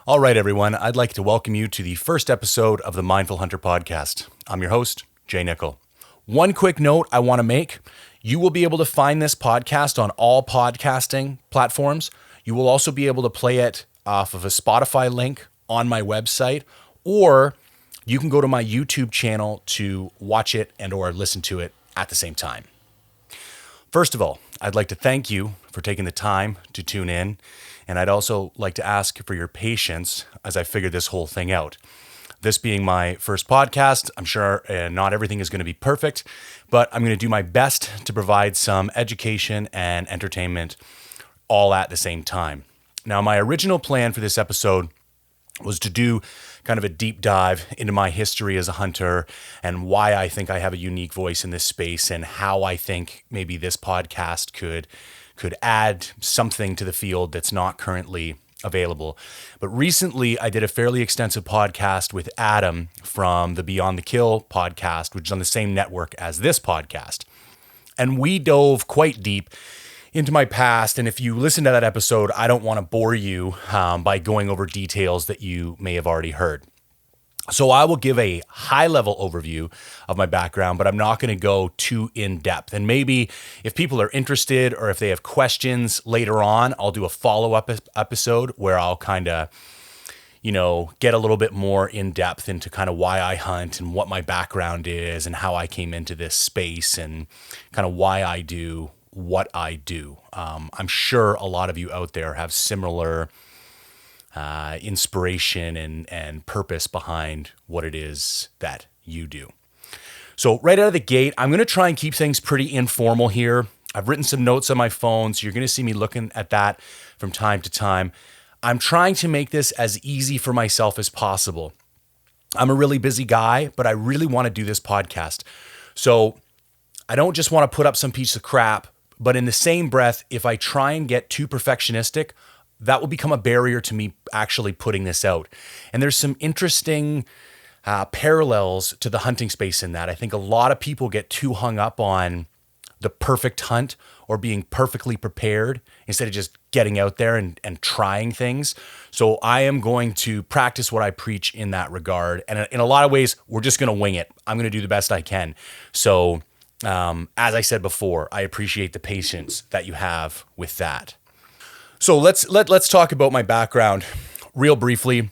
All right, everyone. I'd like to welcome you to the first episode of the Mindful Hunter podcast. I'm your host, Jay Nichol. One quick note I want to make. You will be able to find this podcast on all podcasting platforms. You will also be able to play it off of a Spotify link on my website, or you can go to my YouTube channel to watch it and or listen to it at the same time. First of all, I'd like to thank you for taking the time to tune in, and I'd also like to ask for your patience as I figure this whole thing out. This being my first podcast, I'm sure not everything is going to be perfect, but I'm going to do my best to provide some education and entertainment all at the same time. Now, my original plan for this episode was to do kind of a deep dive into my history as a hunter and why I think I have a unique voice in this space and how I think maybe this podcast could add something to the field that's not currently available. But recently I did a fairly extensive podcast with Adam from the Beyond the Kill podcast, which is on the same network as this podcast. And we dove quite deep into my past. And if you listen to that episode, I don't want to bore you by going over details that you may have already heard. So I will give a high-level overview of my background, but I'm not going to go too in-depth. And maybe if people are interested or if they have questions later on, I'll do a follow-up episode where I'll kind of, get a little bit more in-depth into kind of why I hunt and what my background is and how I came into this space and kind of why I do what I do. I'm sure a lot of you out there have similar inspiration and purpose behind what it is that you do. So right out of the gate, I'm going to try and keep things pretty informal here. I've written some notes on my phone, so you're going to see me looking at that from time to time. I'm trying to make this as easy for myself as possible. I'm a really busy guy, but I really want to do this podcast. So I don't just want to put up some piece of crap, but in the same breath, if I try and get too perfectionistic, that will become a barrier to me actually putting this out. And there's some interesting parallels to the hunting space in that. I think a lot of people get too hung up on the perfect hunt or being perfectly prepared instead of just getting out there and trying things. So I am going to practice what I preach in that regard. And in a lot of ways, we're just going to wing it. I'm going to do the best I can. So as I said before, I appreciate the patience that you have with that. So let's talk about my background real briefly.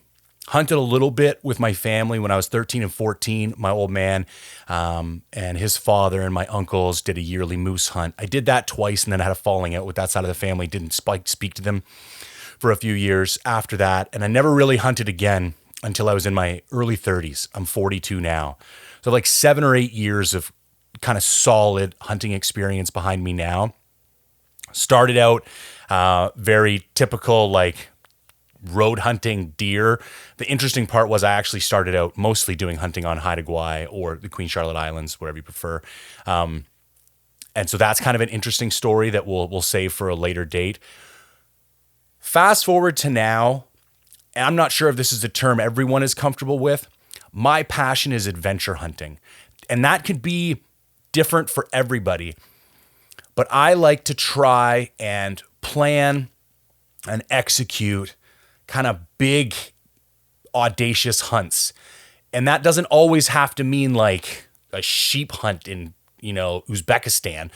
Hunted a little bit with my family when I was 13 and 14. My old man and his father and my uncles did a yearly moose hunt. I did that twice and then I had a falling out with that side of the family. Didn't speak to them for a few years after that. And I never really hunted again until I was in my early 30s. I'm 42 now. So like 7 or 8 years of kind of solid hunting experience behind me now. Started out very typical like road hunting deer. The interesting part was I actually started out mostly doing hunting on Haida Gwaii or the Queen Charlotte Islands, whatever you prefer. And so that's kind of an interesting story that we'll save for a later date. Fast forward to now, and I'm not sure if this is a term everyone is comfortable with. My passion is adventure hunting, and that could be different for everybody. But I like to try and plan and execute kind of big, audacious hunts. And that doesn't always have to mean like a sheep hunt in, Uzbekistan.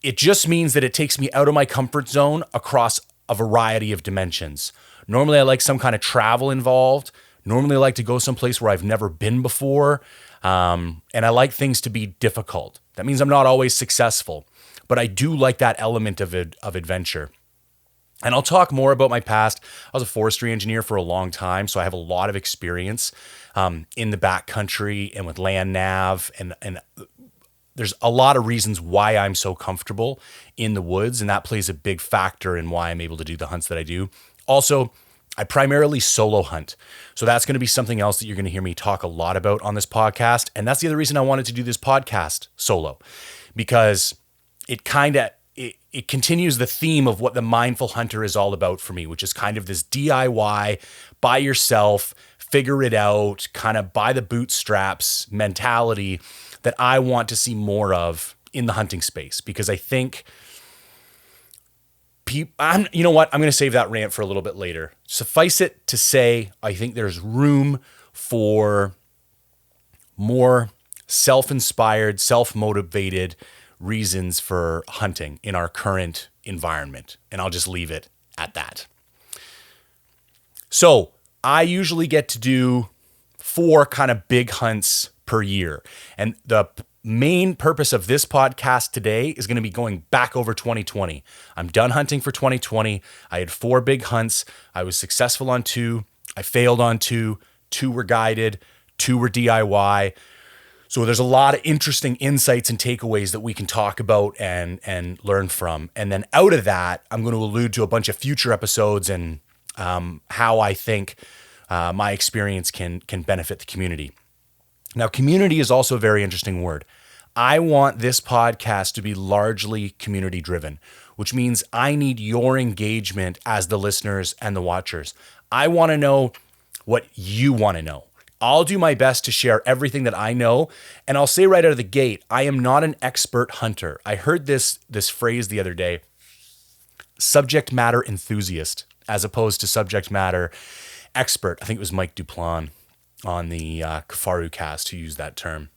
It just means that it takes me out of my comfort zone across a variety of dimensions. Normally, I like some kind of travel involved. Normally, I like to go someplace where I've never been before. And I like things to be difficult. That means I'm not always successful. But I do like that element of adventure. And I'll talk more about my past. I was a forestry engineer for a long time, so I have a lot of experience in the backcountry and with land nav. And there's a lot of reasons why I'm so comfortable in the woods, and that plays a big factor in why I'm able to do the hunts that I do. Also, I primarily solo hunt. So that's going to be something else that you're going to hear me talk a lot about on this podcast. And that's the other reason I wanted to do this podcast solo, because it continues the theme of what the mindful hunter is all about for me, which is kind of this DIY, by yourself, figure it out, kind of by the bootstraps mentality that I want to see more of in the hunting space. Because I think You know what? I'm going to save that rant for a little bit later. Suffice it to say, I think there's room for more self-inspired, self-motivated reasons for hunting in our current environment. And I'll just leave it at that. So I usually get to do 4 kind of big hunts per year. And the main purpose of this podcast today is going to be going back over 2020. I'm done hunting for 2020. I had 4 big hunts. I was successful on 2. I failed on 2. 2 were guided. 2 were DIY. So there's a lot of interesting insights and takeaways that we can talk about and learn from. And then out of that, I'm going to allude to a bunch of future episodes and how I think my experience can benefit the community. Now, community is also a very interesting word. I want this podcast to be largely community driven, which means I need your engagement as the listeners and the watchers. I want to know what you want to know. I'll do my best to share everything that I know. And I'll say right out of the gate, I am not an expert hunter. I heard this phrase the other day, subject matter enthusiast, as opposed to subject matter expert. I think it was Mike Duplan on the Kafaru cast who used that term.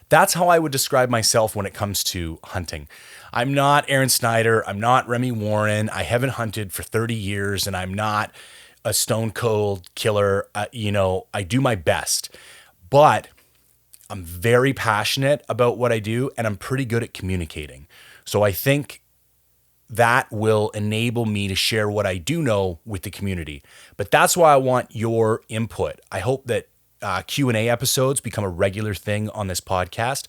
That's how I would describe myself when it comes to hunting. I'm not Aaron Snyder. I'm not Remy Warren. I haven't hunted for 30 years and I'm not a stone cold killer. I do my best, but I'm very passionate about what I do and I'm pretty good at communicating. So I think that will enable me to share what I do know with the community. But that's why I want your input. I hope that Q&A episodes become a regular thing on this podcast.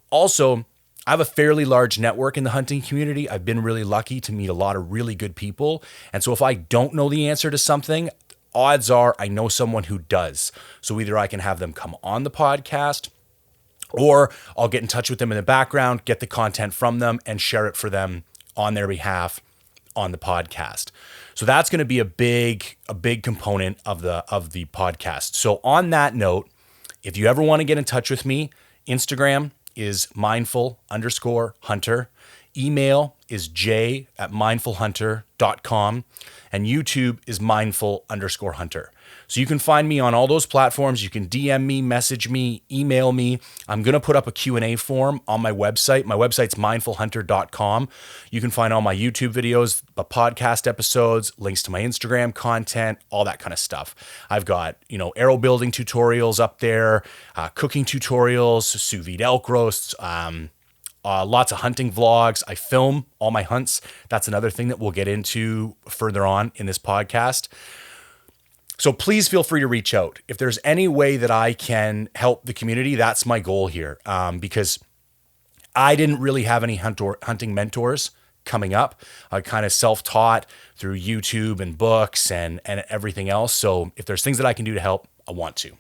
Also, I have a fairly large network in the hunting community. I've been really lucky to meet a lot of really good people. And so if I don't know the answer to something, odds are I know someone who does. So either I can have them come on the podcast or I'll get in touch with them in the background, get the content from them and share it for them on their behalf on the podcast. So that's going to be a big component of the podcast. So on that note, if you ever want to get in touch with me, Instagram is mindful_hunter. Email is j@mindfulhunter.com and YouTube is mindful_hunter. So you can find me on all those platforms. You can DM me, message me, email me. I'm going to put up a Q&A form on my website. My website's mindfulhunter.com. You can find all my YouTube videos, the podcast episodes, links to my Instagram content, all that kind of stuff. I've got, arrow building tutorials up there, cooking tutorials, sous vide elk roasts, lots of hunting vlogs. I film all my hunts. That's another thing that we'll get into further on in this podcast. So please feel free to reach out. If there's any way that I can help the community, that's my goal here. Because I didn't really have any hunting mentors coming up. I kind of self-taught through YouTube and books and everything else. So if there's things that I can do to help, I want to.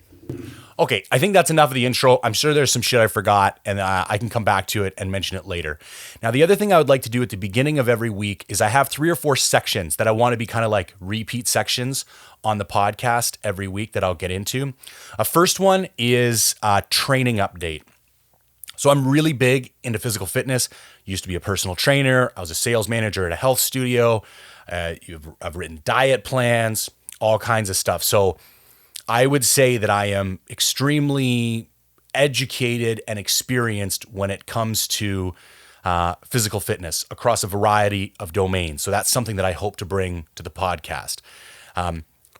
Okay, I think that's enough of the intro. I'm sure there's some shit I forgot, and I can come back to it and mention it later. Now, the other thing I would like to do at the beginning of every week is I have 3 or 4 sections that I want to be kind of like repeat sections on the podcast every week that I'll get into. A first one is a training update. So I'm really big into physical fitness. Used to be a personal trainer. I was a sales manager at a health studio. I've written diet plans, all kinds of stuff. So I would say that I am extremely educated and experienced when it comes to physical fitness across a variety of domains. So that's something that I hope to bring to the podcast.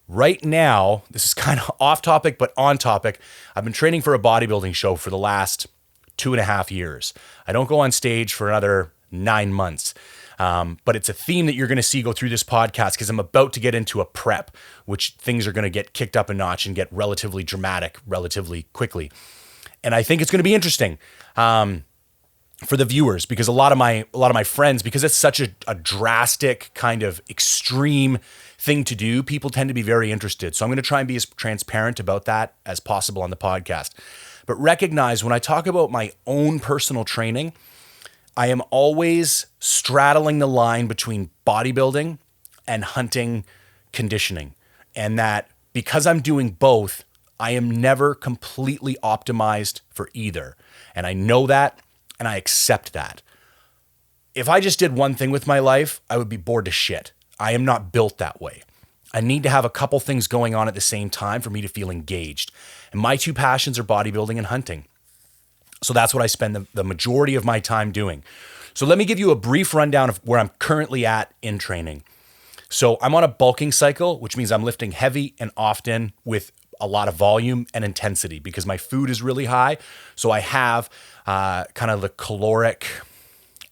Right now, this is kind of off topic, but on topic. I've been training for a bodybuilding show for the last 2.5 years. I don't go on stage for another 9 months. But it's a theme that you're going to see go through this podcast because I'm about to get into a prep, which things are going to get kicked up a notch and get relatively dramatic relatively quickly. And I think it's going to be interesting for the viewers because a lot of my friends, because it's such a drastic kind of extreme thing to do, people tend to be very interested. So I'm going to try and be as transparent about that as possible on the podcast. But recognize when I talk about my own personal training, I am always straddling the line between bodybuilding and hunting conditioning. And that because I'm doing both, I am never completely optimized for either. And I know that and I accept that. if I just did one thing with my life, I would be bored to shit. I am not built that way. I need to have a couple things going on at the same time for me to feel engaged. And my two passions are bodybuilding and hunting. So that's what I spend the majority of my time doing. So let me give you a brief rundown of where I'm currently at in training. So I'm on a bulking cycle, which means I'm lifting heavy and often with a lot of volume and intensity because my food is really high. So I have kind of the caloric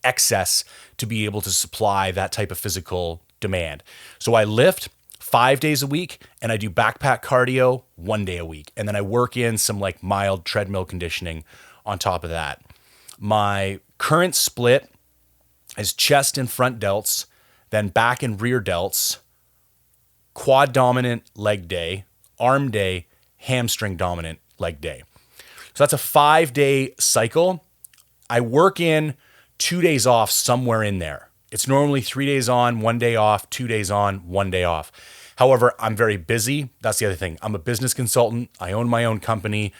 excess to be able to supply that type of physical demand. So I lift 5 days a week and I do backpack cardio 1 day a week. And then I work in some like mild treadmill conditioning on top of that. My current split is chest and front delts, then back and rear delts, quad dominant leg day, arm day, hamstring dominant leg day. So that's a 5 day cycle. I work in 2 days off somewhere in there. It's normally 3 days on, 1 day off, 2 days on, 1 day off. However, I'm very busy. That's the other thing. I'm a business consultant. I own my own company.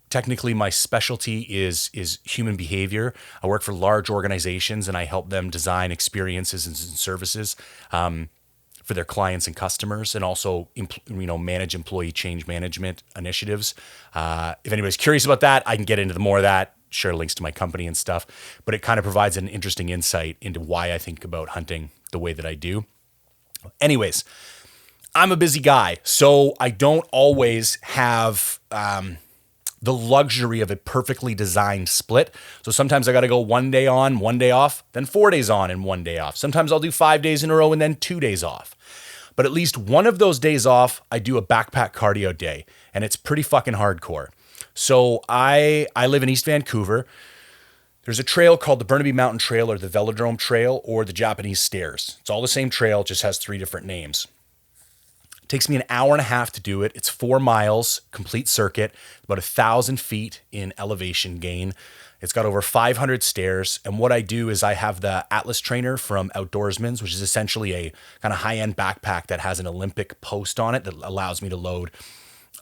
Technically, my specialty is human behavior. I work for large organizations and I help them design experiences and services for their clients and customers, and also manage employee change management initiatives. If anybody's curious about that, I can get into more of that, share links to my company and stuff. But it kind of provides an interesting insight into why I think about hunting the way that I do. Anyways, I'm a busy guy, so I don't always have the luxury of a perfectly designed split. So sometimes I got to go 1 day on, 1 day off, then 4 days on and 1 day off. Sometimes I'll do 5 days in a row and then 2 days off. But at least one of those days off, I do a backpack cardio day, and it's pretty fucking hardcore. So I live in East Vancouver. There's a trail called the Burnaby Mountain Trail or the Velodrome Trail or the Japanese Stairs. It's all the same trail, just has 3 different names. It takes me an hour and a half to do it. It's 4 miles, complete circuit, about 1,000 feet in elevation gain. It's got over 500 stairs. And what I do is I have the Atlas trainer from Outdoorsman's, which is essentially a kind of high-end backpack that has an Olympic post on it that allows me to load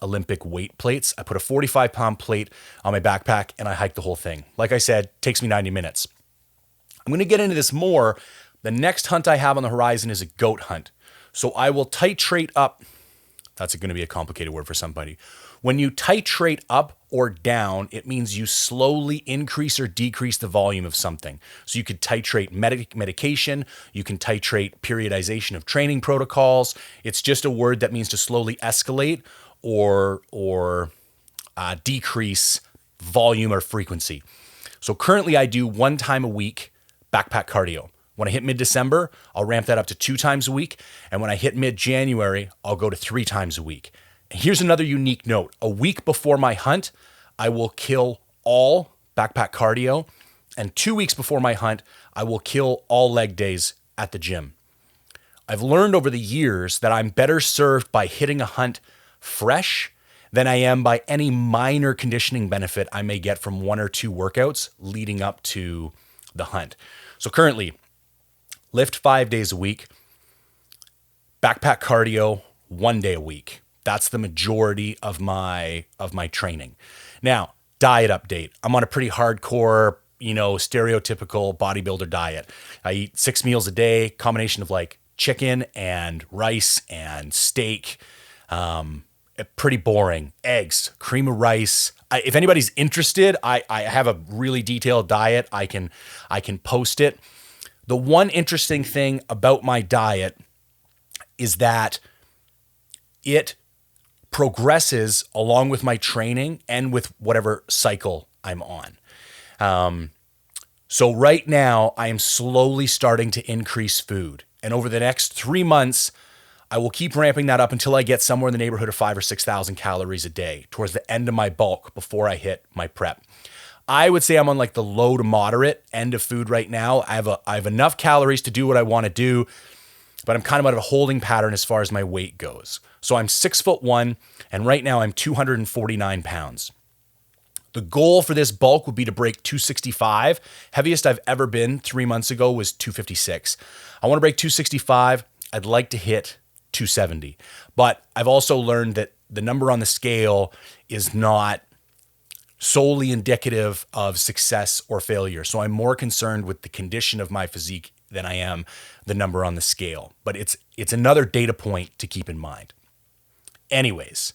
Olympic weight plates. I put a 45-pound plate on my backpack and I hike the whole thing. Like I said, it takes me 90 minutes. I'm going to get into this more. The next hunt I have on the horizon is a goat hunt. So I will titrate up. That's going to be a complicated word for somebody. When you titrate up or down, it means you slowly increase or decrease the volume of something. So you could titrate medication. You can titrate periodization of training protocols. It's just a word that means to slowly escalate or decrease volume or frequency. So currently I do 1 time a week backpack cardio. When I hit mid-December, I'll ramp that up to 2 times a week. And when I hit mid-January, I'll go to 3 times a week. And here's another unique note. A week before my hunt, I will kill all backpack cardio. And 2 weeks before my hunt, I will kill all leg days at the gym. I've learned over the years that I'm better served by hitting a hunt fresh than I am by any minor conditioning benefit I may get from 1 or 2 workouts leading up to the hunt. So currently, lift 5 days a week, backpack cardio 1 day a week. That's the majority of my training. Now, diet update. I'm on a pretty hardcore, stereotypical bodybuilder diet. I eat 6 meals a day, combination of like chicken and rice and steak. Pretty boring. Eggs, cream of rice. If anybody's interested, I have a really detailed diet. I can post it. The one interesting thing about my diet is that it progresses along with my training and with whatever cycle I'm on. So right now, I am slowly starting to increase food. And over the next 3 months, I will keep ramping that up until I get somewhere in the neighborhood of 5,000 or 6,000 calories a day towards the end of my bulk before I hit my prep. I would say I'm on like the low to moderate end of food right now. I have enough calories to do what I want to do, but I'm kind of out of a holding pattern as far as my weight goes. So I'm 6'1", and right now I'm 249 pounds. The goal for this bulk would be to break 265. Heaviest I've ever been 3 months ago was 256. I want to break 265. I'd like to hit 270. But I've also learned that the number on the scale is not solely indicative of success or failure. So I'm more concerned with the condition of my physique than I am the number on the scale. But it's another data point to keep in mind. Anyways,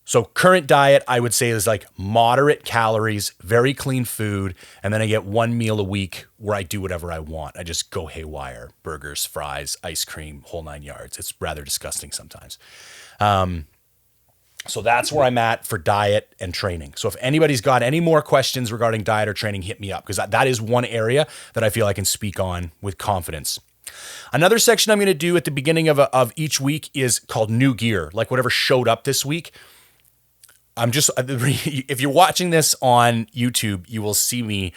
so current diet, I would say, is like moderate calories, very clean food, and then I get one meal a week where I do whatever I want. I just go haywire: burgers, fries, ice cream, whole 9 yards. It's rather disgusting sometimes. So that's where I'm at for diet and training. So if anybody's got any more questions regarding diet or training, hit me up, because that is one area that I feel I can speak on with confidence. Another section I'm going to do at the beginning of each week is called new gear, like whatever showed up this week. If you're watching this on YouTube, you will see me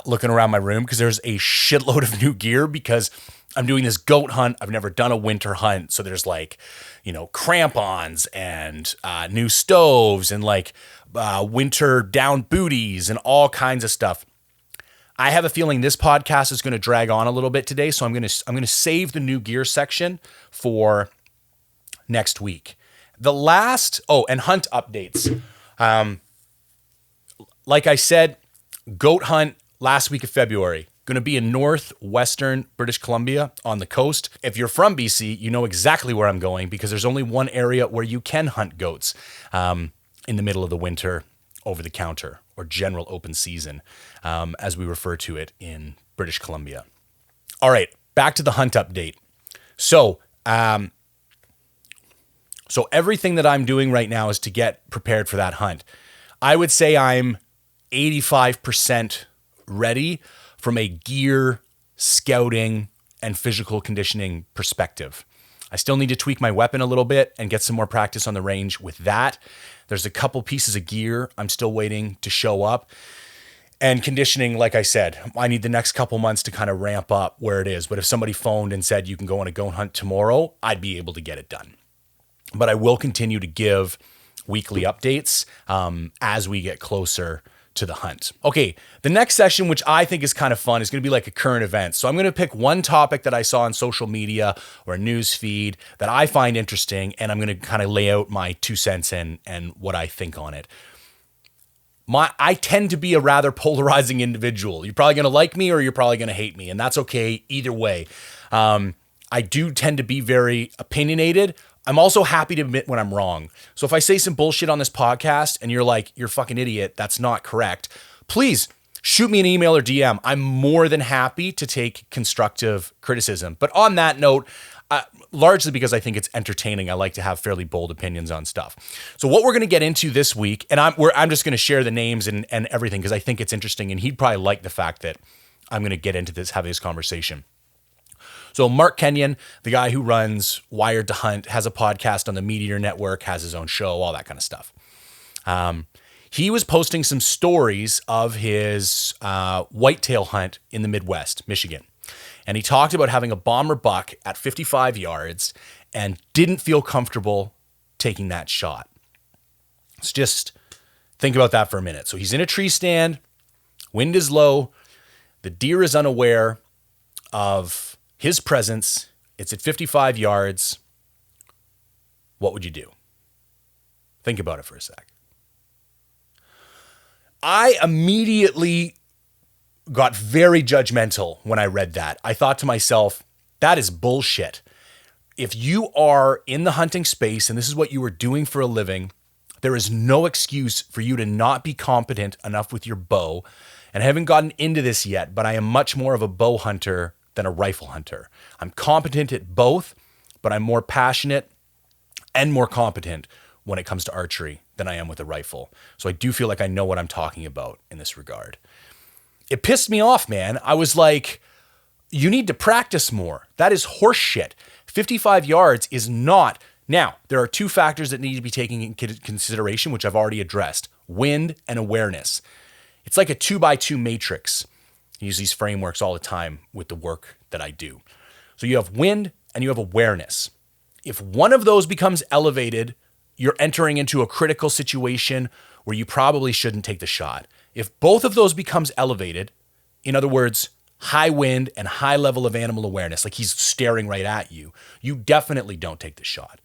looking around my room because there's a shitload of new gear because I'm doing this goat hunt. I've never done a winter hunt. So there's like, crampons and new stoves and like winter down booties and all kinds of stuff. I have a feeling this podcast is going to drag on a little bit today. So I'm going to save the new gear section for next week. And hunt updates. Like I said, goat hunt last week of February. Going to be in northwestern British Columbia on the coast. If you're from BC, you know exactly where I'm going because there's only one area where you can hunt goats in the middle of the winter over the counter, or general open season, as we refer to it in British Columbia. All right, back to the hunt update. So everything that I'm doing right now is to get prepared for that hunt. I would say I'm 85% ready from a gear, scouting, and physical conditioning perspective. I still need to tweak my weapon a little bit and get some more practice on the range with that. There's a couple pieces of gear I'm still waiting to show up. And conditioning, like I said, I need the next couple months to kind of ramp up where it is. But if somebody phoned and said you can go on a goat hunt tomorrow, I'd be able to get it done. But I will continue to give weekly updates as we get closer to the hunt. Okay, the next session, which I think is kind of fun, is going to be like a current event. So I'm going to pick one topic that I saw on social media or a news feed that I find interesting, and I'm going to kind of lay out my 2 cents and what I think on it. I tend to be a rather polarizing individual. You're probably going to like me or you're probably going to hate me, and that's okay either way. I do tend to be very opinionated. I'm also happy to admit when I'm wrong. So if I say some bullshit on this podcast and you're like, you're a fucking idiot, that's not correct, please shoot me an email or DM. I'm more than happy to take constructive criticism. But on that note, largely because I think it's entertaining, I like to have fairly bold opinions on stuff. So what we're going to get into this week, and I'm just going to share the names and everything because I think it's interesting, and he'd probably like the fact that I'm going to get into this, have this conversation. So Mark Kenyon, the guy who runs Wired to Hunt, has a podcast on the Meteor Network, has his own show, all that kind of stuff. He was posting some stories of his whitetail hunt in the Midwest, Michigan. And he talked about having a bomber buck at 55 yards and didn't feel comfortable taking that shot. Let's just think about that for a minute. So he's in a tree stand, wind is low, the deer is unaware of his presence, it's at 55 yards. What would you do? Think about it for a sec. I immediately got very judgmental when I read that. I thought to myself, that is bullshit. If you are in the hunting space and this is what you are doing for a living, there is no excuse for you to not be competent enough with your bow. And I haven't gotten into this yet, but I am much more of a bow hunter than a rifle hunter. I'm competent at both, but I'm more passionate and more competent when it comes to archery than I am with a rifle. So I do feel like I know what I'm talking about in this regard. It pissed me off, man. I was like, you need to practice more. That is horse shit. 55 yards is not. Now, there are 2 factors that need to be taken into consideration, which I've already addressed: wind and awareness. It's like a 2x2 matrix. I use these frameworks all the time with the work that I do. So you have wind and you have awareness. If one of those becomes elevated, you're entering into a critical situation where you probably shouldn't take the shot. If both of those becomes elevated, in other words, high wind and high level of animal awareness, like he's staring right at you, you definitely don't take the shot.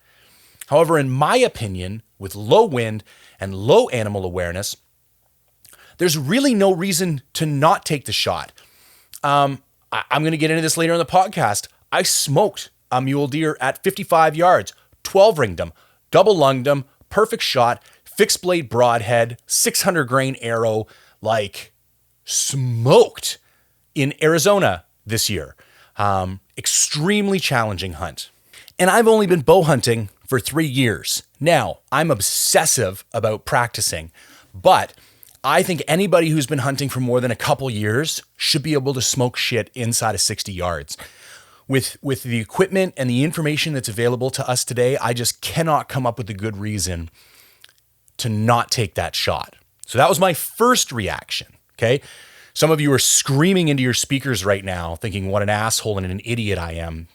However, in my opinion, with low wind and low animal awareness, there's really no reason to not take the shot. I'm going to get into this later in the podcast. I smoked a mule deer at 55 yards, 12 ringed him, double lunged him, perfect shot, fixed blade broadhead, 600 grain arrow, like smoked in Arizona this year. Extremely challenging hunt. And I've only been bow hunting for 3 years. Now, I'm obsessive about practicing, but I think anybody who's been hunting for more than a couple years should be able to smoke shit inside of 60 yards. With the equipment and the information that's available to us today, I just cannot come up with a good reason to not take that shot. So that was my first reaction, okay? Some of you are screaming into your speakers right now, thinking what an asshole and an idiot I am,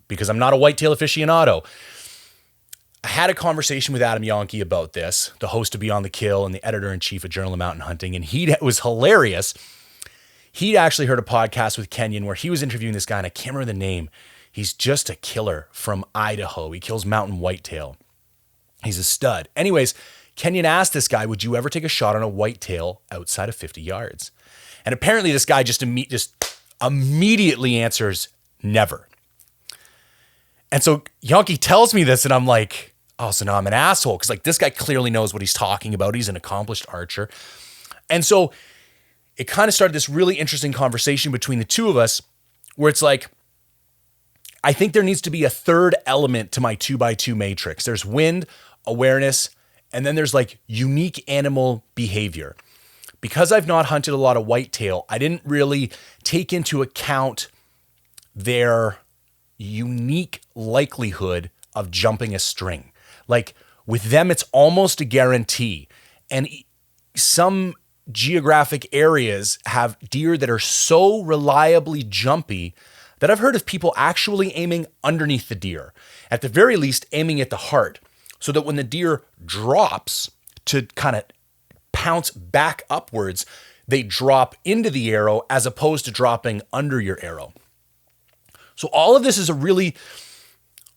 because I'm not a whitetail aficionado. I had a conversation with Adam Yonke about this, the host of Beyond the Kill and the editor-in-chief of Journal of Mountain Hunting, and it was hilarious. He'd actually heard a podcast with Kenyon where he was interviewing this guy, and I can't remember the name. He's just a killer from Idaho. He kills mountain whitetail. He's a stud. Anyways, Kenyon asked this guy, would you ever take a shot on a whitetail outside of 50 yards? And apparently this guy just immediately answers, never. And so Yonke tells me this, and I'm like, oh, so now I'm an asshole. Because like this guy clearly knows what he's talking about. He's an accomplished archer. And so it kind of started this really interesting conversation between the two of us where it's like, I think there needs to be a third element to my 2x2 matrix. There's wind, awareness, and then there's like unique animal behavior. Because I've not hunted a lot of whitetail, I didn't really take into account their unique likelihood of jumping a string. Like with them, it's almost a guarantee. And some geographic areas have deer that are so reliably jumpy that I've heard of people actually aiming underneath the deer, at the very least aiming at the heart, so that when the deer drops to kind of pounce back upwards, they drop into the arrow as opposed to dropping under your arrow. So all of this is a really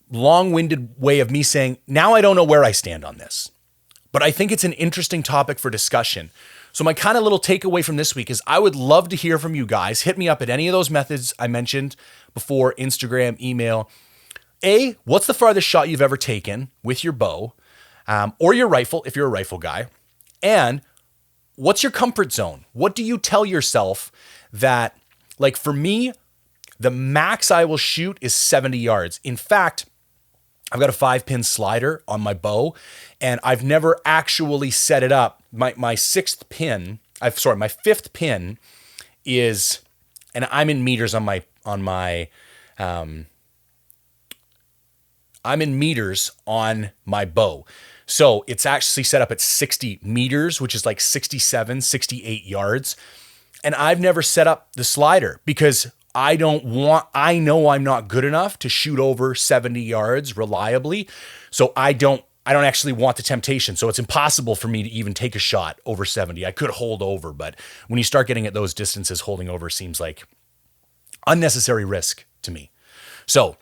long-winded way of me saying, now I don't know where I stand on this, but I think it's an interesting topic for discussion. So my kind of little takeaway from this week is I would love to hear from you guys. Hit me up at any of those methods I mentioned before, Instagram, email. A, what's the farthest shot you've ever taken with your bow or your rifle, if you're a rifle guy? And what's your comfort zone? What do you tell yourself that, like for me, the max I will shoot is 70 yards. In fact, I've got a 5-pin slider on my bow, and I've never actually set it up. My fifth pin is, and I'm in meters I'm in meters on my bow. So it's actually set up at 60 meters, which is like 67, 68 yards. And I've never set up the slider because I know I'm not good enough to shoot over 70 yards reliably. So I don't actually want the temptation. So it's impossible for me to even take a shot over 70. I could hold over, but when you start getting at those distances, holding over seems like unnecessary risk to me. So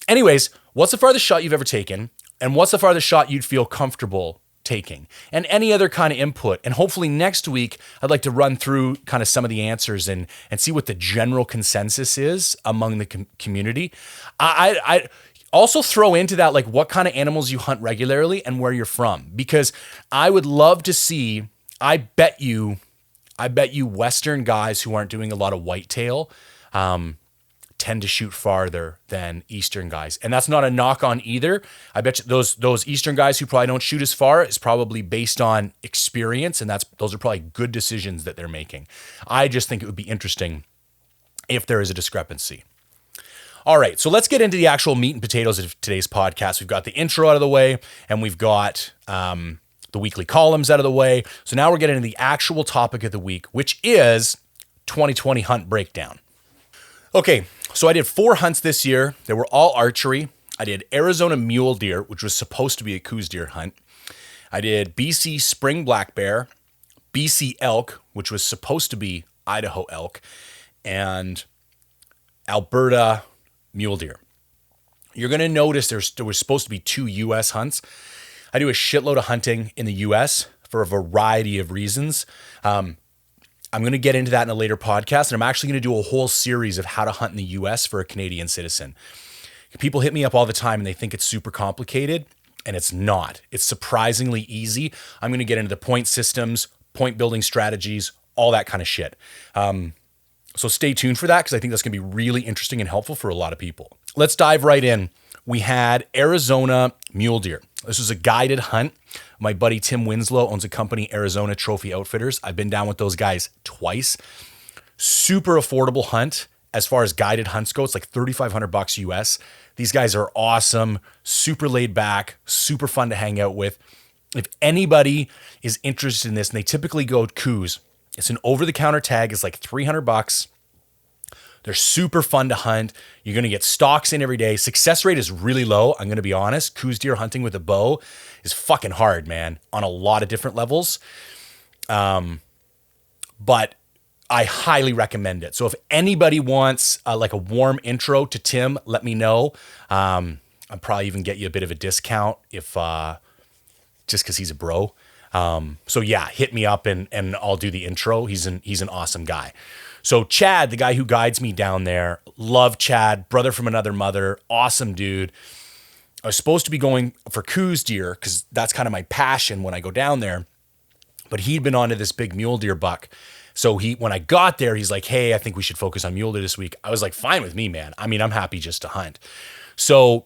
anyways, what's the farthest shot you've ever taken? And what's the farthest shot you'd feel comfortable taking? And any other kind of input. And hopefully next week, I'd like to run through kind of some of the answers and see what the general consensus is among the community. I also throw into that, like what kind of animals you hunt regularly and where you're from, because I would love to see, I bet you Western guys who aren't doing a lot of whitetail, tend to shoot farther than Eastern guys. And that's not a knock on either. I bet you those Eastern guys who probably don't shoot as far is probably based on experience, and those are probably good decisions that they're making. I just think it would be interesting if there is a discrepancy. All right, so let's get into the actual meat and potatoes of today's podcast. We've got the intro out of the way, and we've got the weekly columns out of the way. So now we're getting into the actual topic of the week, which is 2020 hunt breakdown. Okay, so I did 4 hunts this year. They were all archery. I did Arizona mule deer, which was supposed to be a Coues deer hunt. I did BC spring black bear, BC elk, which was supposed to be Idaho elk, and Alberta mule deer. You're going to notice there was supposed to be 2 U.S. hunts. I do a shitload of hunting in the U.S. for a variety of reasons. I'm going to get into that in a later podcast, and I'm actually going to do a whole series of how to hunt in the US for a Canadian citizen. People hit me up all the time and they think it's super complicated, and it's not. It's surprisingly easy. I'm going to get into the point systems, point building strategies, all that kind of shit. So stay tuned for that because I think that's going to be really interesting and helpful for a lot of people. Let's dive right in. We had Arizona mule deer. This was a guided hunt. My buddy Tim Winslow owns a company, Arizona Trophy Outfitters. I've been down with those guys twice. Super affordable hunt. As far as guided hunts go, it's like $3,500 US. These guys are awesome, super laid back, super fun to hang out with. If anybody is interested in this, and they typically go coos, it's an over-the-counter tag. It's like $300. They're super fun to hunt. You're going to get stalks in every day. Success rate is really low. I'm going to be honest. Coos deer hunting with a bow is fucking hard, man, on a lot of different levels. But I highly recommend it. So if anybody wants like a warm intro to Tim, let me know. I'll probably even get you a bit of a discount if just because he's a bro. So yeah, hit me up and I'll do the intro. He's an awesome guy. So Chad, the guy who guides me down there, love Chad, brother from another mother, awesome dude. I was supposed to be going for coos deer because that's kind of my passion when I go down there. But he'd been onto this big mule deer buck. So when I got there, he's like, hey, I think we should focus on mule deer this week. I was like, fine with me, man. I mean, I'm happy just to hunt. So,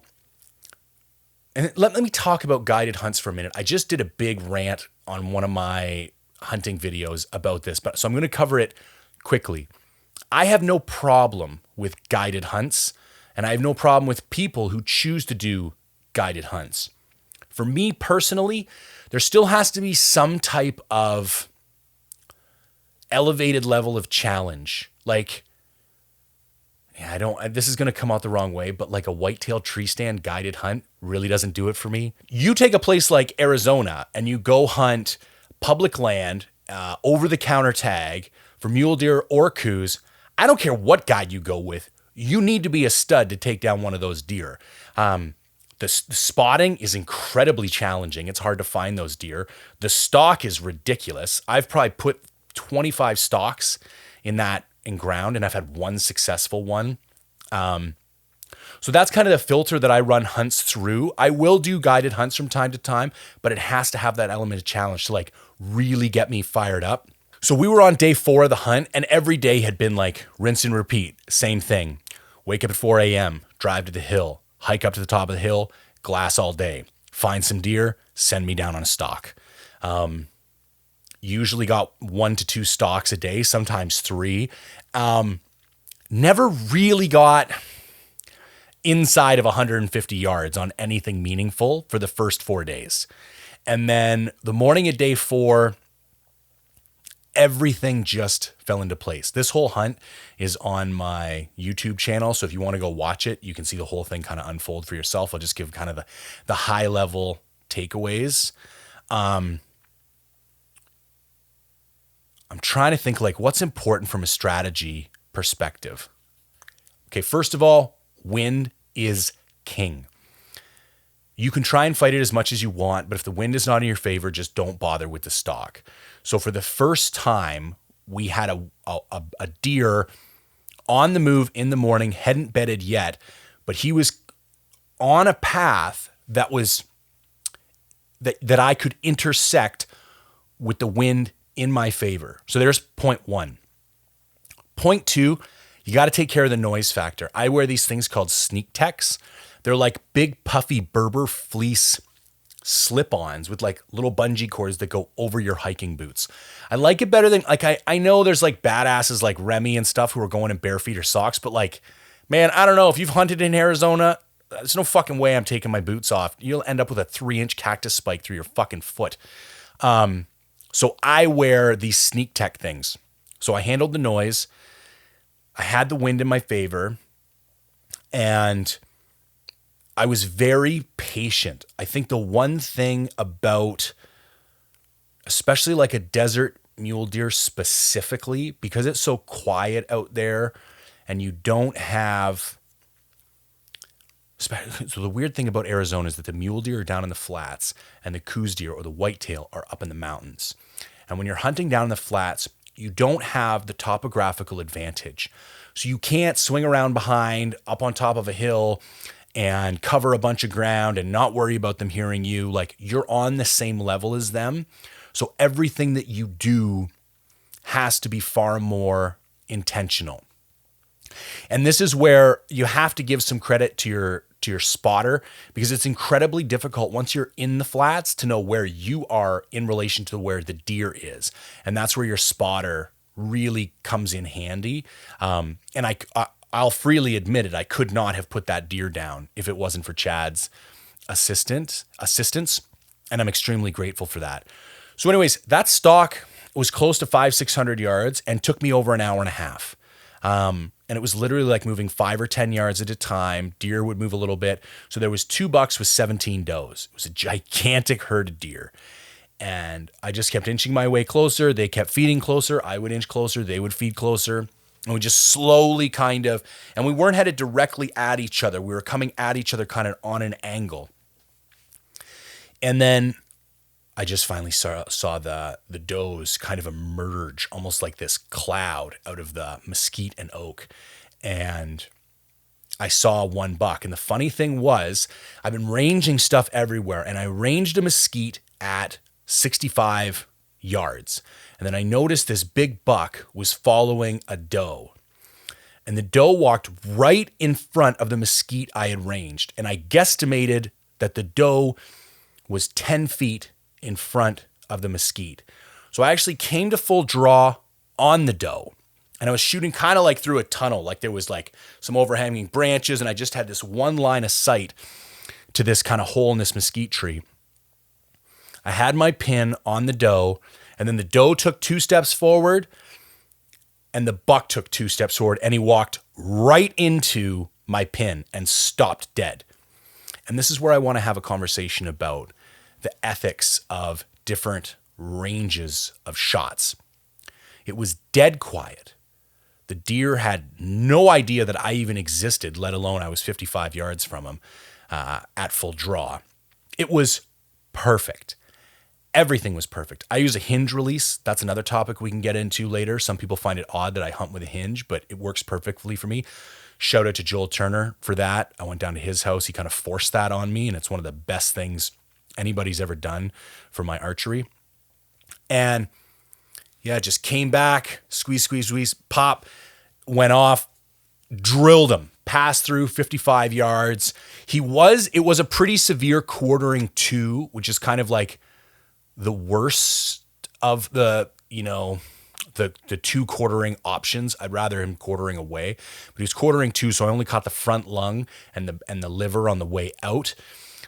and let me talk about guided hunts for a minute. I just did a big rant on one of my hunting videos about this, so I'm going to cover it quickly. I have no problem with guided hunts, and I have no problem with people who choose to do guided hunts. For me personally, there still has to be some type of elevated level of challenge. Like, this is going to come out the wrong way, but like a whitetail tree stand guided hunt really doesn't do it for me. You take a place like Arizona and you go hunt public land, over the counter tag for mule deer or coos. I don't care what guide you go with. You need to be a stud to take down one of those deer. The spotting is incredibly challenging. It's hard to find those deer. The stock is ridiculous. I've probably put 25 stalks in ground, and I've had one successful one. So that's kind of the filter that I run hunts through. I will do guided hunts from time to time, but it has to have that element of challenge to like really get me fired up. So we were on day 4 of the hunt, and every day had been like rinse and repeat. Same thing. Wake up at 4 a.m., drive to the hill, hike up to the top of the hill, glass all day, find some deer, send me down on a stalk. Usually got 1 to 2 stalks a day, sometimes 3. Never really got inside of 150 yards on anything meaningful for the first 4 days. And then the morning of day 4, everything just fell into place. This whole hunt is on my YouTube channel. So if you want to go watch it, you can see the whole thing kind of unfold for yourself. I'll just give kind of the high level takeaways. I'm trying to think like what's important from a strategy perspective. Okay, first of all, wind is king. You can try and fight it as much as you want, but if the wind is not in your favor, just don't bother with the stalk. So for the first time, we had a deer on the move in the morning, hadn't bedded yet, but he was on a path that was that I could intersect with the wind in my favor. So there's point 1. Point 2, you got to take care of the noise factor. I wear these things called sneak techs. They're like big puffy Berber fleece slip-ons with like little bungee cords that go over your hiking boots. I like it better than like I know there's like badasses like Remy and stuff who are going in bare feet or socks, but like, man, I don't know if you've hunted in Arizona, there's no fucking way I'm taking my boots off. You'll end up with a 3-inch cactus spike through your fucking foot. So I wear these sneak tech things. So I handled the noise. I had the wind in my favor, and I was very patient. I think the one thing about, especially like a desert mule deer specifically, because it's so quiet out there and you don't have, so the weird thing about Arizona is that the mule deer are down in the flats and the coos deer or the whitetail are up in the mountains. And when you're hunting down in the flats, you don't have the topographical advantage. So you can't swing around behind up on top of a hill and cover a bunch of ground and not worry about them hearing you. Like, you're on the same level as them. So everything that you do has to be far more intentional. And this is where you have to give some credit to your spotter, because it's incredibly difficult once you're in the flats to know where you are in relation to where the deer is. And that's where your spotter really comes in handy. And I'll freely admit it, I could not have put that deer down if it wasn't for Chad's assistance. And I'm extremely grateful for that. So anyways, that stalk was close to 500-600 yards and took me over an hour and a half. And it was literally like moving 5 or 10 yards at a time. Deer would move a little bit. So there was 2 bucks with 17 does. It was a gigantic herd of deer. And I just kept inching my way closer. They kept feeding closer. I would inch closer. They would feed closer. And we just slowly and we weren't headed directly at each other. We were coming at each other kind of on an angle. And then I just finally saw the does kind of emerge, almost like this cloud out of the mesquite and oak. And I saw 1 buck. And the funny thing was, I've been ranging stuff everywhere, and I ranged a mesquite at 65 yards. And then I noticed this big buck was following a doe. And the doe walked right in front of the mesquite I had ranged. And I guesstimated that the doe was 10 feet in front of the mesquite. So I actually came to full draw on the doe. And I was shooting kind of like through a tunnel. Like there was like some overhanging branches. And I just had this one line of sight to this kind of hole in this mesquite tree. I had my pin on the doe. And then the doe took 2 steps forward, and the buck took 2 steps forward, and he walked right into my pin and stopped dead. And this is where I want to have a conversation about the ethics of different ranges of shots. It was dead quiet. The deer had no idea that I even existed, let alone I was 55 yards from him at full draw. It was perfect. Everything was perfect. I use a hinge release. That's another topic we can get into later. Some people find it odd that I hunt with a hinge, but it works perfectly for me. Shout out to Joel Turner for that. I went down to his house. He kind of forced that on me, and it's one of the best things anybody's ever done for my archery. And yeah, just came back, squeeze, pop, went off, drilled him, passed through 55 yards. It was a pretty severe quartering 2, which is kind of like the worst of the 2 quartering options. I'd rather him quartering away, but he was quartering 2. So I only caught the front lung and the liver on the way out.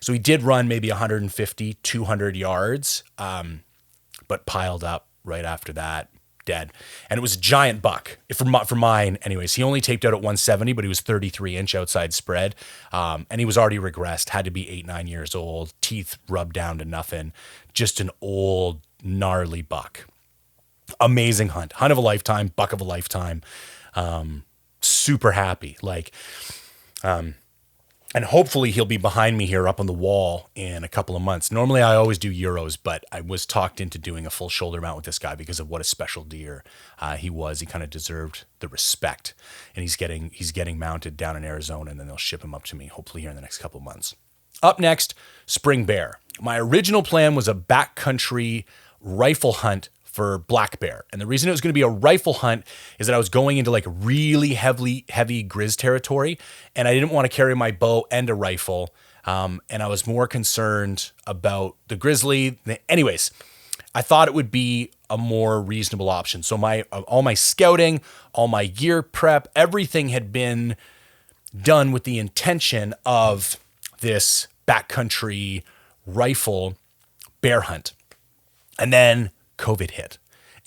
So he did run maybe 150, 200 yards, but piled up right after that, dead. And it was a giant buck for mine. Anyways, he only taped out at 170, but he was 33-inch outside spread. And he was already regressed, had to be 8-9 years old, teeth rubbed down to nothing. Just an old, gnarly buck. Amazing hunt of a lifetime, buck of a lifetime. Super happy. And hopefully he'll be behind me here up on the wall in a couple of months. Normally I always do Euros, but I was talked into doing a full shoulder mount with this guy because of what a special deer he was. He kind of deserved the respect, and he's getting mounted down in Arizona, and then they'll ship him up to me hopefully here in the next couple of months. Up next, spring bear. My original plan was a backcountry rifle hunt for black bear. And the reason it was going to be a rifle hunt is that I was going into like really heavy grizz territory, and I didn't want to carry my bow and a rifle. And I was more concerned about the grizzly. Anyways, I thought it would be a more reasonable option. So all my scouting, all my gear prep, everything had been done with the intention of this backcountry rifle bear hunt. And then COVID hit,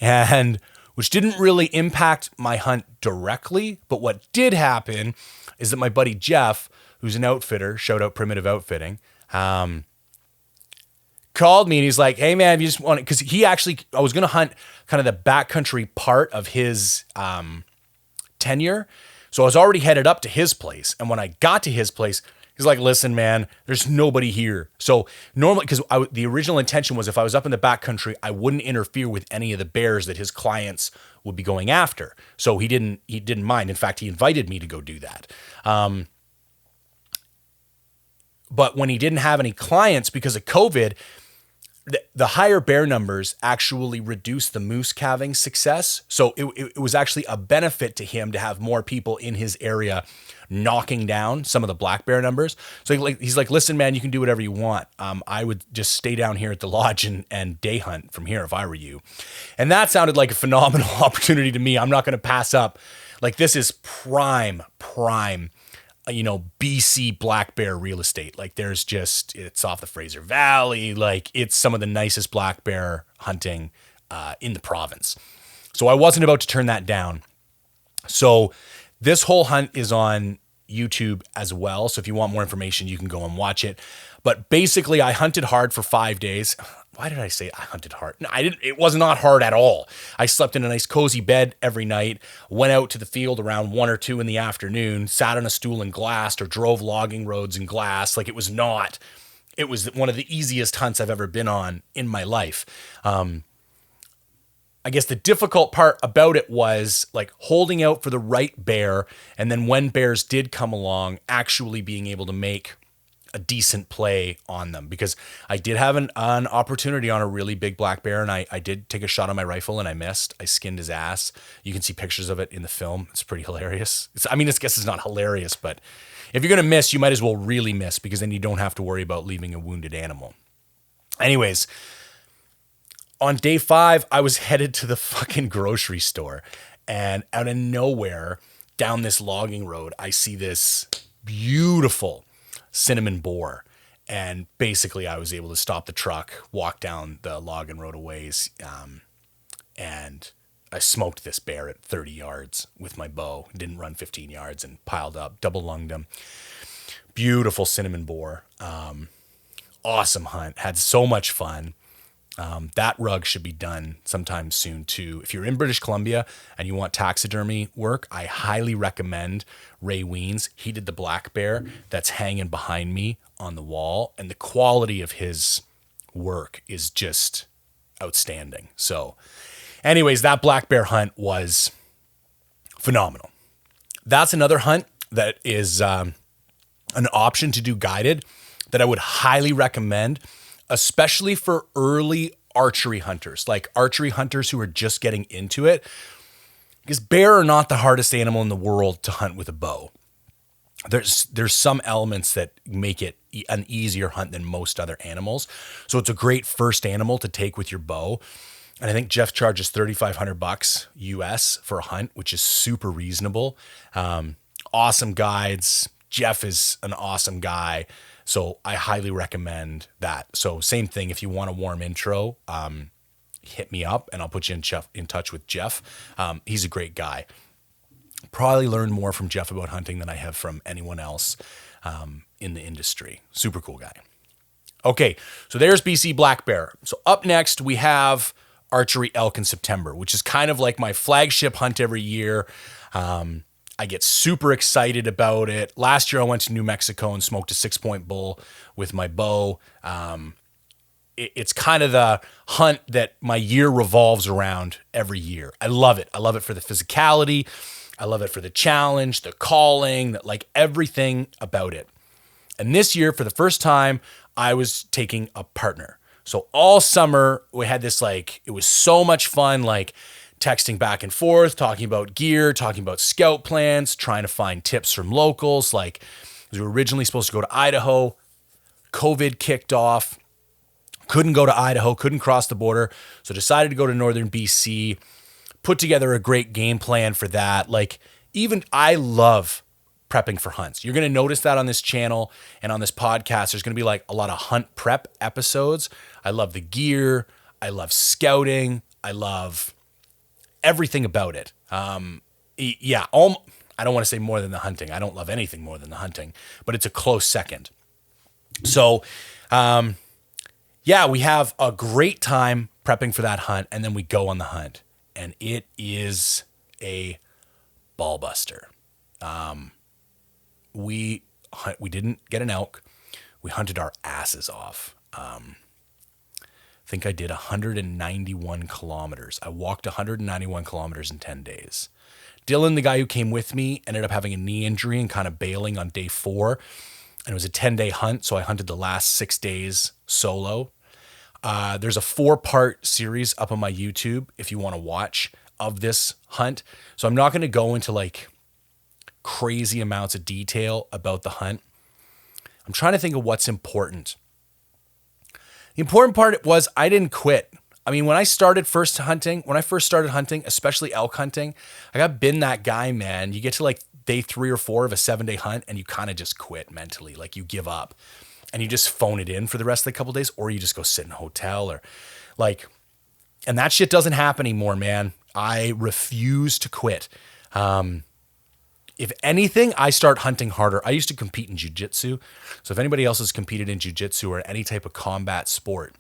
and which didn't really impact my hunt directly. But what did happen is that my buddy Jeff, who's an outfitter, shout out Primitive Outfitting, called me, and he's like, "Hey man, you just want," because I was going to hunt kind of the backcountry part of his tenure. So I was already headed up to his place. And when I got to his place, He's like, listen, man, there's nobody here. So normally, because the original intention was if I was up in the backcountry, I wouldn't interfere with any of the bears that his clients would be going after. So he didn't mind. In fact, he invited me to go do that. But when he didn't have any clients because of COVID, the higher bear numbers actually reduced the moose calving success. So it was actually a benefit to him to have more people in his area knocking down some of the black bear numbers. So he's like, listen, man, you can do whatever you want. I would just stay down here at the lodge and day hunt from here if I were you. And that sounded like a phenomenal opportunity to me. I'm not going to pass up. Like, this is prime, BC black bear real estate. Like, it's off the Fraser Valley. Like, it's some of the nicest black bear hunting in the province. So I wasn't about to turn that down. So this whole hunt is on YouTube as well. So if you want more information, you can go and watch it. But basically, I hunted hard for 5 days. Why did I say I hunted hard? No, I didn't. It was not hard at all. I slept in a nice cozy bed every night, went out to the field around 1 or 2 in the afternoon, sat on a stool and glassed, or drove logging roads and glass. Like, it was one of the easiest hunts I've ever been on in my life. I guess the difficult part about it was like holding out for the right bear. And then when bears did come along, actually being able to make a decent play on them, because I did have an opportunity on a really big black bear, and I did take a shot on my rifle and I missed. I skinned his ass. You can see pictures of it in the film. It's pretty hilarious. I guess it's not hilarious, but if you're going to miss, you might as well really miss, because then you don't have to worry about leaving a wounded animal. Anyways, on day 5, I was headed to the fucking grocery store, and out of nowhere down this logging road, I see this beautiful cinnamon boar. And basically I was able to stop the truck, walk down the logging road a ways, and I smoked this bear at 30 yards with my bow. Didn't run 15 yards and piled up, double lunged him. Beautiful cinnamon boar. Awesome hunt. Had so much fun. That rug should be done sometime soon too. If you're in British Columbia and you want taxidermy work, I highly recommend Ray Weens. He did the black bear that's hanging behind me on the wall, and the quality of his work is just outstanding. So anyways, that black bear hunt was phenomenal. That's another hunt that is an option to do guided that I would highly recommend, especially for early archery hunters, like archery hunters who are just getting into it, because bear are not the hardest animal in the world to hunt with a bow. There's some elements that make it an easier hunt than most other animals. So it's a great first animal to take with your bow. And I think Jeff charges $3,500 US for a hunt, which is super reasonable. Awesome guides. Jeff is an awesome guy. So I highly recommend that. So same thing, if you want a warm intro, hit me up and I'll put you in touch with Jeff. He's a great guy. Probably learned more from Jeff about hunting than I have from anyone else in the industry. Super cool guy. Okay, so there's BC black bear. So up next we have archery elk in September, which is kind of like my flagship hunt every year. I get super excited about it. Last year I went to New Mexico and smoked a 6-point bull with my bow. It's kind of the hunt that my year revolves around every year. I love it. I love it for the physicality. I love it for the challenge, the calling, like everything about it. And this year, for the first time, I was taking a partner. So all summer we had this, like, it was so much fun, like texting back and forth, talking about gear, talking about scout plans, trying to find tips from locals. Like, we were originally supposed to go to Idaho. COVID kicked off. Couldn't go to Idaho, couldn't cross the border. So decided to go to northern BC, put together a great game plan for that. Like, even I love prepping for hunts. You're going to notice that on this channel and on this podcast, there's going to be like a lot of hunt prep episodes. I love the gear. I love scouting. I love everything about it. I don't want to say more than the hunting. I don't love anything more than the hunting, but it's a close second. So, we have a great time prepping for that hunt, and then we go on the hunt, and it is a ball buster. We We didn't get an elk. We hunted our asses off. I think I did 191 kilometers. I walked 191 kilometers in 10 days. Dylan, the guy who came with me, ended up having a knee injury and kind of bailing on day 4. And it was a 10-day hunt, so I hunted the last 6 days solo. There's a 4-part series up on my YouTube if you want to watch of this hunt. So I'm not going to go into like crazy amounts of detail about the hunt. I'm trying to think of what's important. The important part was I didn't quit. I mean, when I first started hunting, especially elk hunting, I got been that guy, man. You get to like day 3 or 4 of a 7-day hunt and you kind of just quit mentally. Like you give up and you just phone it in for the rest of the couple of days, or you just go sit in a hotel or like, and that shit doesn't happen anymore, man. I refuse to quit. If anything, I start hunting harder. I used to compete in jiu-jitsu. So if anybody else has competed in jiu-jitsu or any type of combat sport,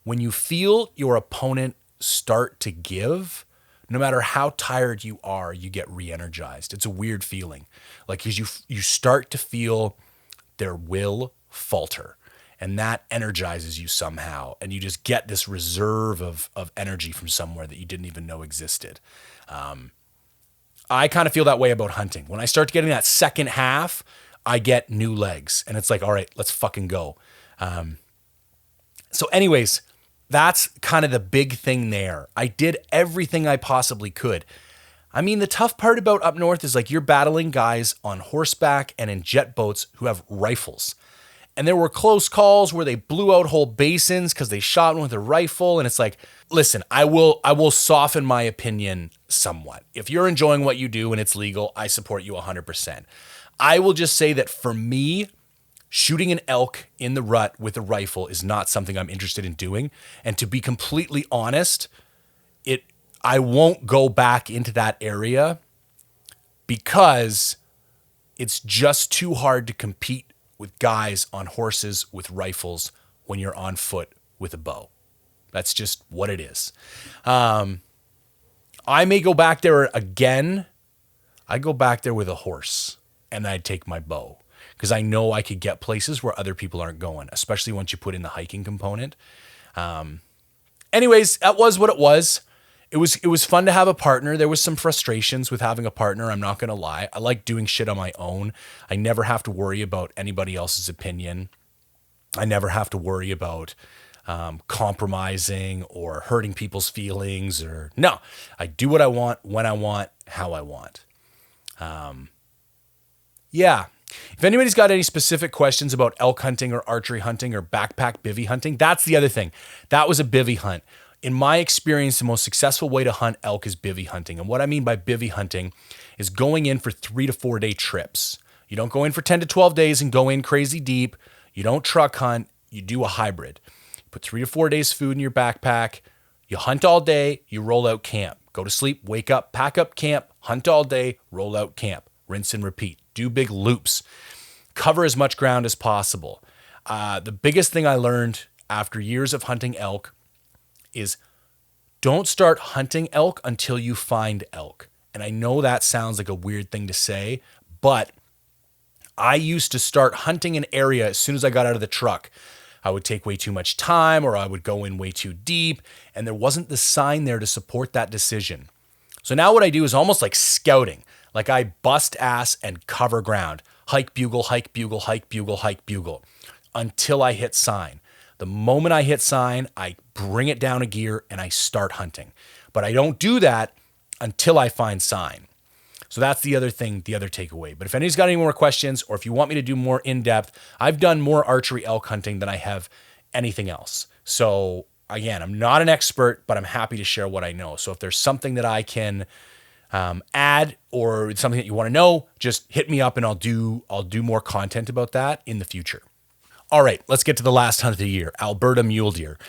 when you feel your opponent start to give, no matter how tired you are, you get re-energized. It's a weird feeling. Like, 'cause you start to feel their will falter, and that energizes you somehow. And you just get this reserve of energy from somewhere that you didn't even know existed. I kind of feel that way about hunting. When I start getting that second half, I get new legs, and it's like, all right, let's fucking go. So anyways, that's kind of the big thing there. I did everything I possibly could. I mean, the tough part about up north is like you're battling guys on horseback and in jet boats who have rifles. And there were close calls where they blew out whole basins because they shot one with a rifle. And it's like, listen, I will soften my opinion somewhat. If you're enjoying what you do and it's legal, I support you 100%. I will just say that for me, shooting an elk in the rut with a rifle is not something I'm interested in doing. And to be completely honest, I won't go back into that area because it's just too hard to compete with guys on horses with rifles when you're on foot with a bow. That's just what it is. I may go back there again. I go back there with a horse and I'd take my bow because I know I could get places where other people aren't going, especially once you put in the hiking component. Anyways, that was what it was. It was fun to have a partner. There was some frustrations with having a partner. I'm not going to lie. I like doing shit on my own. I never have to worry about anybody else's opinion. I never have to worry about compromising or hurting people's feelings no, I do what I want, when I want, how I want. Yeah. If anybody's got any specific questions about elk hunting or archery hunting or backpack bivvy hunting, that's the other thing. That was a bivvy hunt. In my experience, the most successful way to hunt elk is bivvy hunting. And what I mean by bivvy hunting is going in for 3 to 4 day trips. You don't go in for 10 to 12 days and go in crazy deep. You don't truck hunt. You do a hybrid. Put 3 to 4 days food in your backpack. You hunt all day. You roll out camp. Go to sleep, wake up, pack up camp, hunt all day, roll out camp. Rinse and repeat. Do big loops. Cover as much ground as possible. The biggest thing I learned after years of hunting elk is don't start hunting elk until you find elk. And I know that sounds like a weird thing to say, but I used to start hunting an area as soon as I got out of the truck. I would take way too much time or I would go in way too deep, and there wasn't the sign there to support that decision. So now what I do is almost like scouting. Like I bust ass and cover ground. Hike, bugle, hike, bugle, hike, bugle, hike, bugle until I hit sign. The moment I hit sign, I bring it down a gear and I start hunting. But I don't do that until I find sign. So that's the other thing, the other takeaway. But if anybody's got any more questions or if you want me to do more in-depth, I've done more archery elk hunting than I have anything else. So again, I'm not an expert, but I'm happy to share what I know. So if there's something that I can add or something that you want to know, just hit me up and I'll do more content about that in the future. All right, let's get to the last hunt of the year, Alberta mule deer.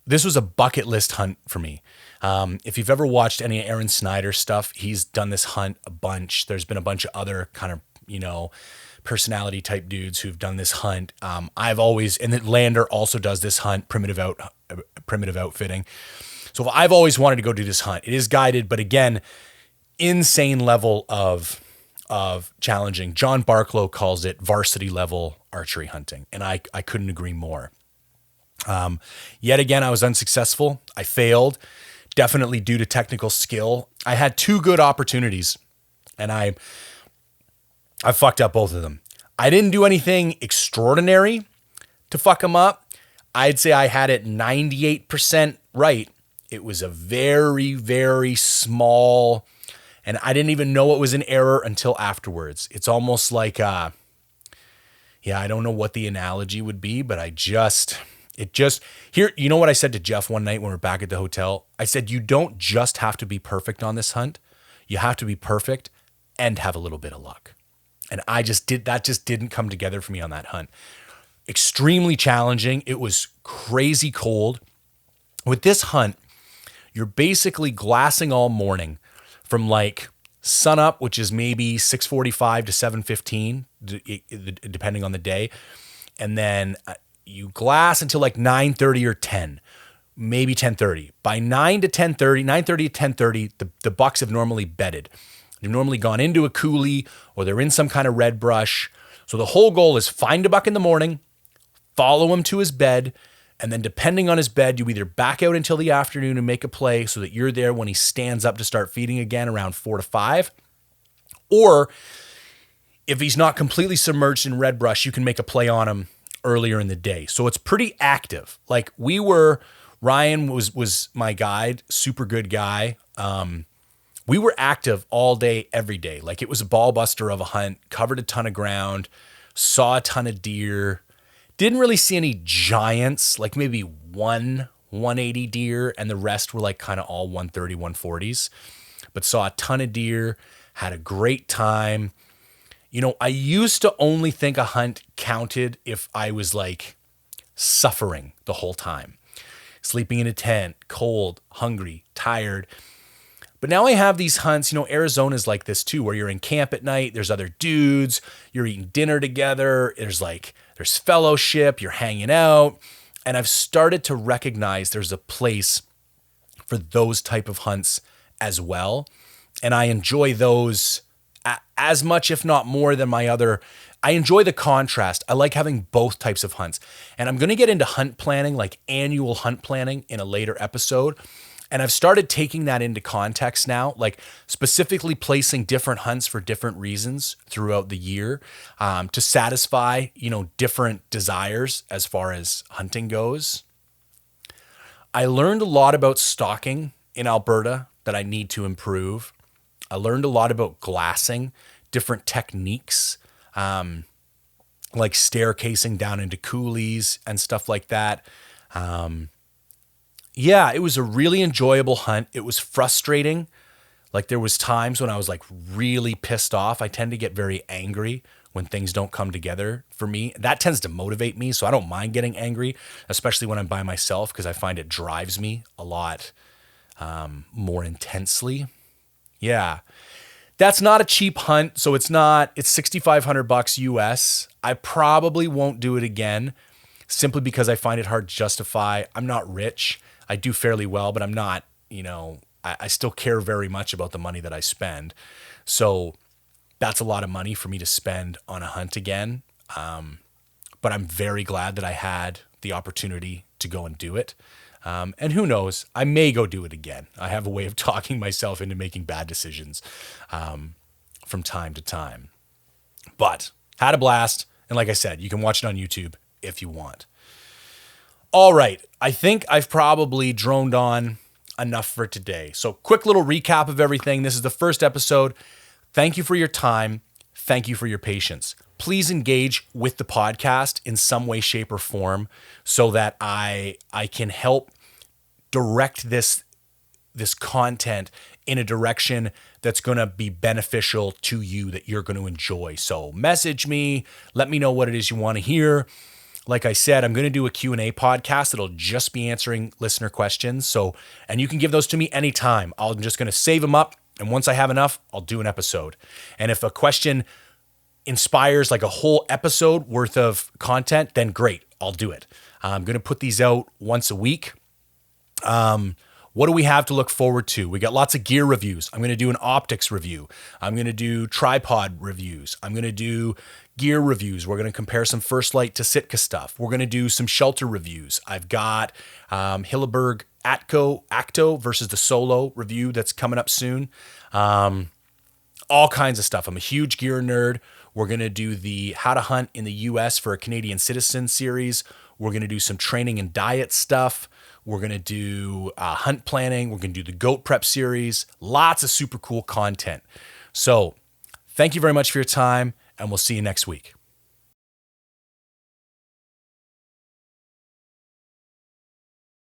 This was a bucket list hunt for me. If you've ever watched any Aaron Snyder stuff, he's done this hunt a bunch. There's been a bunch of other kind of, personality type dudes who've done this hunt. I've always, and then Lander also does this hunt, primitive outfitting. So I've always wanted to go do this hunt. It is guided, but again, insane level of of challenging. John Barklow calls it varsity level archery hunting, and I couldn't agree more. Yet again, I was unsuccessful. I failed, definitely due to technical skill. I had two good opportunities, and I fucked up both of them. I didn't do anything extraordinary to fuck them up. I'd say I had it 98% right. It was a very, very small, and I didn't even know it was an error until afterwards. It's almost like, I don't know what the analogy would be, but here, you know what I said to Jeff one night when we were back at the hotel? I said, you don't just have to be perfect on this hunt. You have to be perfect and have a little bit of luck. And that just didn't come together for me on that hunt. Extremely challenging. It was crazy cold. With this hunt, you're basically glassing all morning from like sunup, which is maybe 6:45 to 7:15, depending on the day. And then you glass until like 9:30 or 10, maybe 10:30. By 9:30 to 10:30, the bucks have normally bedded. They've normally gone into a coulee or they're in some kind of red brush. So the whole goal is find a buck in the morning, follow him to his bed, and then depending on his bed, you either back out until the afternoon and make a play so that you're there when he stands up to start feeding again around 4 to 5. Or if he's not completely submerged in red brush, you can make a play on him earlier in the day. So it's pretty active. Like Ryan was my guide, super good guy. We were active all day, every day. Like it was a ball buster of a hunt, covered a ton of ground, saw a ton of deer. Didn't really see any giants, like maybe one 180 deer, and the rest were like kind of all 130, 140s. But saw a ton of deer, had a great time. You know, I used to only think a hunt counted if I was like suffering the whole time. Sleeping in a tent, cold, hungry, tired. But now I have these hunts, Arizona's like this too, where you're in camp at night, there's other dudes, you're eating dinner together, there's fellowship, you're hanging out. And I've started to recognize there's a place for those type of hunts as well. And I enjoy those as much, if not more than I enjoy the contrast. I like having both types of hunts. And I'm going to get into hunt planning, like annual hunt planning in a later episode. And I've started taking that into context now, like specifically placing different hunts for different reasons throughout the year to satisfy, different desires as far as hunting goes. I learned a lot about stalking in Alberta that I need to improve. I learned a lot about glassing, different techniques, like staircasing down into coulees and stuff like that. Yeah, it was a really enjoyable hunt. It was frustrating. Like there was times when I was like really pissed off. I tend to get very angry when things don't come together for me. That tends to motivate me, so I don't mind getting angry, especially when I'm by myself, because I find it drives me a lot more intensely. Yeah. That's not a cheap hunt, so it's $6,500 US. I probably won't do it again simply because I find it hard to justify. I'm not rich. I do fairly well, but I'm not, I still care very much about the money that I spend. So that's a lot of money for me to spend on a hunt again. But I'm very glad that I had the opportunity to go and do it. And who knows, I may go do it again. I have a way of talking myself into making bad decisions from time to time. But had a blast. And like I said, you can watch it on YouTube if you want. All right, I think I've probably droned on enough for today. So quick little recap of everything. This is the first episode. Thank you for your time. Thank you for your patience. Please engage with the podcast in some way, shape, or form so that I can help direct this content in a direction that's going to be beneficial to you, that you're going to enjoy. So message me, let me know what it is you want to hear. Like I said, I'm going to do a Q&A podcast that'll just be answering listener questions. And you can give those to me anytime. I'm just going to save them up. And once I have enough, I'll do an episode. And if a question inspires like a whole episode worth of content, then great, I'll do it. I'm going to put these out once a week. One What do we have to look forward to? We got lots of gear reviews. I'm going to do an optics review. I'm going to do tripod reviews. I'm going to do gear reviews. We're going to compare some First Light to Sitka stuff. We're going to do some shelter reviews. I've got Hilleberg Acto versus the Solo review that's coming up soon. All kinds of stuff. I'm a huge gear nerd. We're going to do the How to Hunt in the U.S. for a Canadian Citizen series. We're going to do some training and diet stuff. We're going to do hunt planning. We're going to do the goat prep series. Lots of super cool content. So thank you very much for your time, and we'll see you next week.